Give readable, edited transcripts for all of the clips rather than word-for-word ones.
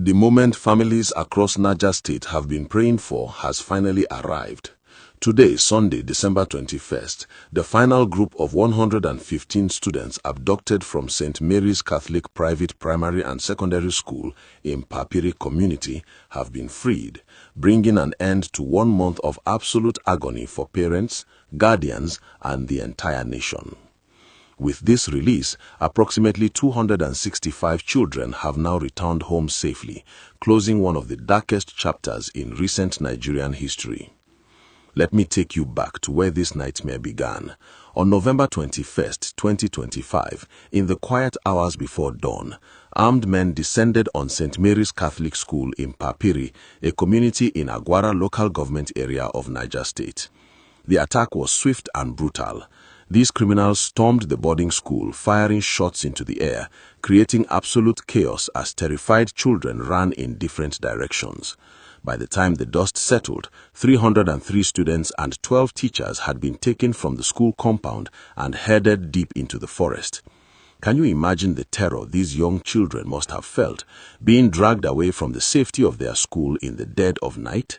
The moment families across Niger State have been praying for has finally arrived. Today, Sunday, December 21st, the final group of 115 students abducted from St. Mary's Catholic Private Primary and Secondary School in Papiri community have been freed, bringing an end to 1 month of absolute agony for parents, guardians, and the entire nation. With this release, approximately 265 children have now returned home safely, closing one of the darkest chapters in recent Nigerian history. Let me take you back to where this nightmare began. On November 21st, 2025, in the quiet hours before dawn, armed men descended on St. Mary's Catholic School in Papiri, a community in Agwara local government area of Niger State. The attack was swift and brutal. These criminals stormed the boarding school, firing shots into the air, creating absolute chaos as terrified children ran in different directions. By the time the dust settled, 303 students and 12 teachers had been taken from the school compound and headed deep into the forest. Can you imagine the terror these young children must have felt, being dragged away from the safety of their school in the dead of night?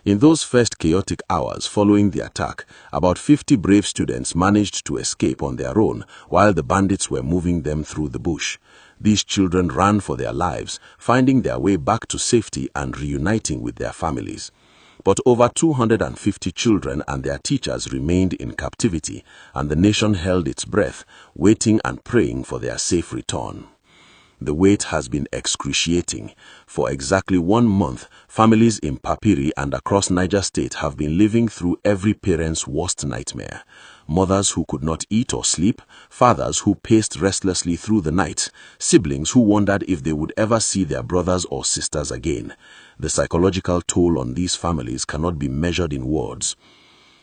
In those first chaotic hours following the attack, about 50 brave students managed to escape on their own while the bandits were moving them through the bush. These children ran for their lives, finding their way back to safety and reuniting with their families. But over 250 children and their teachers remained in captivity, and the nation held its breath, waiting and praying for their safe return. The wait has been excruciating. For exactly 1 month, families in Papiri and across Niger State have been living through every parent's worst nightmare. Mothers who could not eat or sleep, fathers who paced restlessly through the night, siblings who wondered if they would ever see their brothers or sisters again. The psychological toll on these families cannot be measured in words.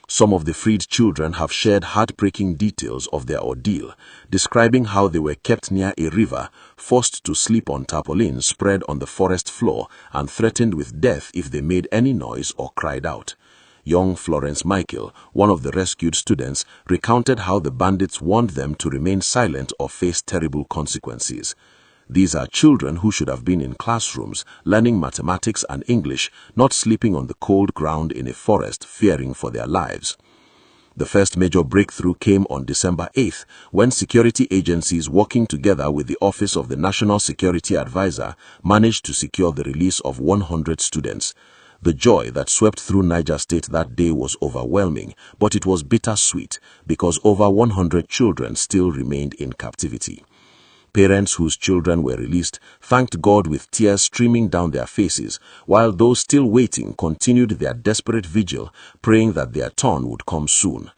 Some of the freed children have shared heartbreaking details of their ordeal, describing how they were kept near a river, forced to sleep on tarpaulins spread on the forest floor, and threatened with death if they made any noise or cried out. Young Florence Michael, one of the rescued students, recounted how the bandits warned them to remain silent or face terrible consequences. These are children who should have been in classrooms, learning mathematics and English, not sleeping on the cold ground in a forest, fearing for their lives. The first major breakthrough came on December 8th, when security agencies working together with the Office of the National Security Advisor managed to secure the release of 100 students. The joy that swept through Niger State that day was overwhelming, but it was bittersweet because over 100 children still remained in captivity. Parents whose children were released thanked God with tears streaming down their faces, while those still waiting continued their desperate vigil, praying that their turn would come soon.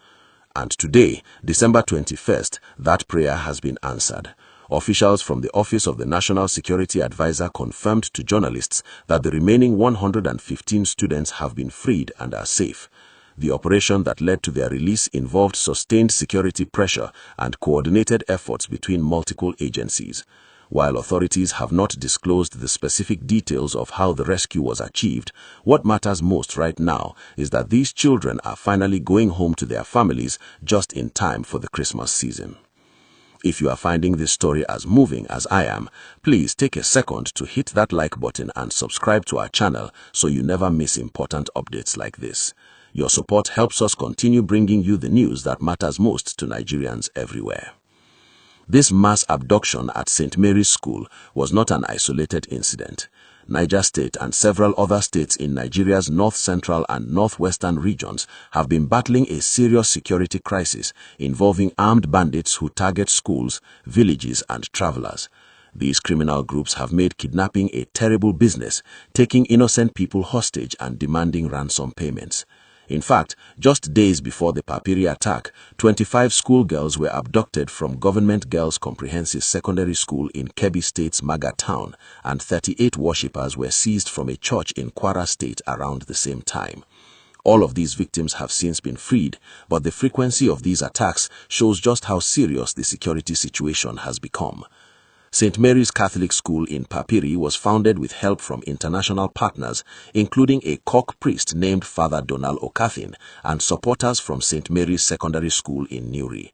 And today, December 21st, that prayer has been answered. Officials from the Office of the National Security Advisor confirmed to journalists that the remaining 115 students have been freed and are safe. The operation that led to their release involved sustained security pressure and coordinated efforts between multiple agencies. While authorities have not disclosed the specific details of how the rescue was achieved, what matters most right now is that these children are finally going home to their families just in time for the Christmas season. If you are finding this story as moving as I am, please take a second to hit that like button and subscribe to our channel so you never miss important updates like this. Your support helps us continue bringing you the news that matters most to Nigerians everywhere. This mass abduction at St. Mary's School was not an isolated incident. Niger State and several other states in Nigeria's north-central and northwestern regions have been battling a serious security crisis involving armed bandits who target schools, villages, and travelers. These criminal groups have made kidnapping a terrible business, taking innocent people hostage and demanding ransom payments. In fact, just days before the Papiri attack, 25 schoolgirls were abducted from Government Girls Comprehensive Secondary School in Kebbi State's Maga town, and 38 worshippers were seized from a church in Kwara State around the same time. All of these victims have since been freed, but the frequency of these attacks shows just how serious the security situation has become. St. Mary's Catholic School in Papiri was founded with help from international partners, including a Kok priest named Father Donald Okathin and supporters from St. Mary's Secondary School in Newry.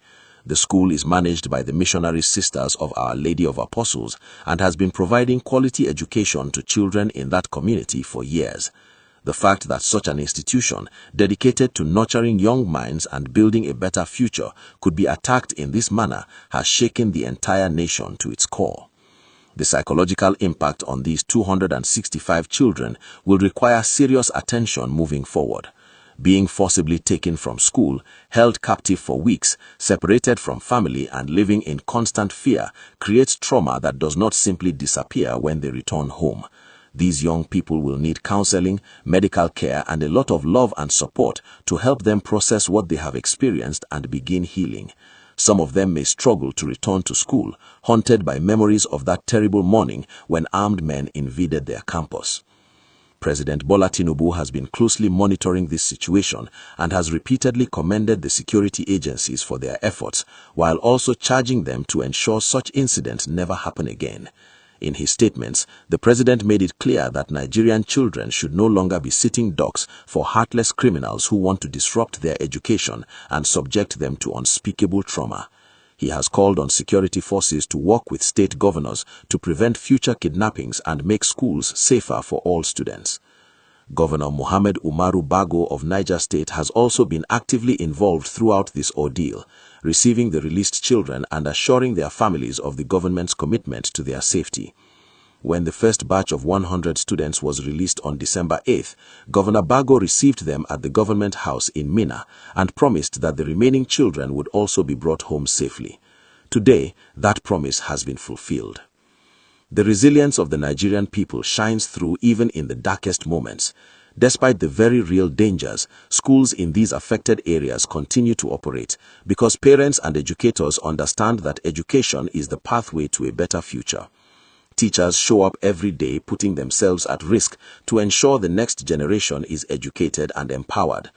The school is managed by the Missionary Sisters of Our Lady of Apostles and has been providing quality education to children in that community for years. The fact that such an institution, dedicated to nurturing young minds and building a better future, could be attacked in this manner has shaken the entire nation to its core. The psychological impact on these 265 children will require serious attention moving forward. Being forcibly taken from school, held captive for weeks, separated from family and living in constant fear creates trauma that does not simply disappear when they return home. These young people will need counseling, medical care, and a lot of love and support to help them process what they have experienced and begin healing. Some of them may struggle to return to school, haunted by memories of that terrible morning when armed men invaded their campus. President Bola Tinubu has been closely monitoring this situation and has repeatedly commended the security agencies for their efforts, while also charging them to ensure such incidents never happen again. In his statements, the president made it clear that Nigerian children should no longer be sitting ducks for heartless criminals who want to disrupt their education and subject them to unspeakable trauma. He has called on security forces to work with state governors to prevent future kidnappings and make schools safer for all students. Governor Mohammed Umaru Bago of Niger State has also been actively involved throughout this ordeal, receiving the released children and assuring their families of the government's commitment to their safety. When the first batch of 100 students was released on December 8th, Governor Bago received them at the government house in Minna and promised that the remaining children would also be brought home safely. Today, that promise has been fulfilled. The resilience of the Nigerian people shines through even in the darkest moments. Despite the very real dangers, schools in these affected areas continue to operate because parents and educators understand that education is the pathway to a better future. Teachers show up every day putting themselves at risk to ensure the next generation is educated and empowered.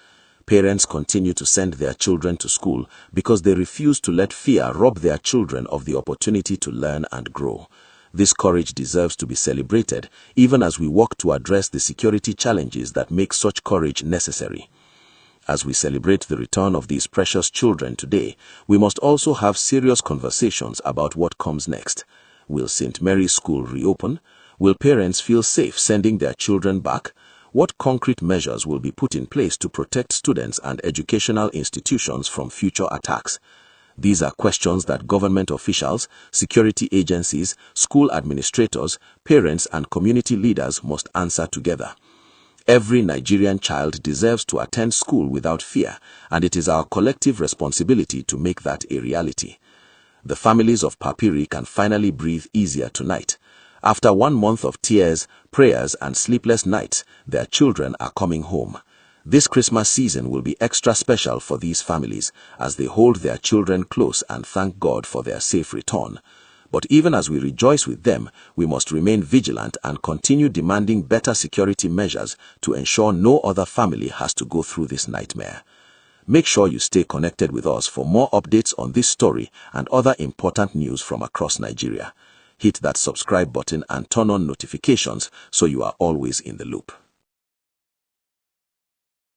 Parents continue to send their children to school because they refuse to let fear rob their children of the opportunity to learn and grow. This courage deserves to be celebrated, even as we work to address the security challenges that make such courage necessary. As we celebrate the return of these precious children today, we must also have serious conversations about what comes next. Will St. Mary's School reopen? Will parents feel safe sending their children back? What concrete measures will be put in place to protect students and educational institutions from future attacks? These are questions that government officials, security agencies, school administrators, parents, and community leaders must answer together. Every Nigerian child deserves to attend school without fear, and it is our collective responsibility to make that a reality. The families of Papiri can finally breathe easier tonight. After 1 month of tears, prayers, and sleepless nights, their children are coming home. This Christmas season will be extra special for these families as they hold their children close and thank God for their safe return. But even as we rejoice with them, we must remain vigilant and continue demanding better security measures to ensure no other family has to go through this nightmare. Make sure you stay connected with us for more updates on this story and other important news from across Nigeria. Hit that subscribe button and turn on notifications so you are always in the loop.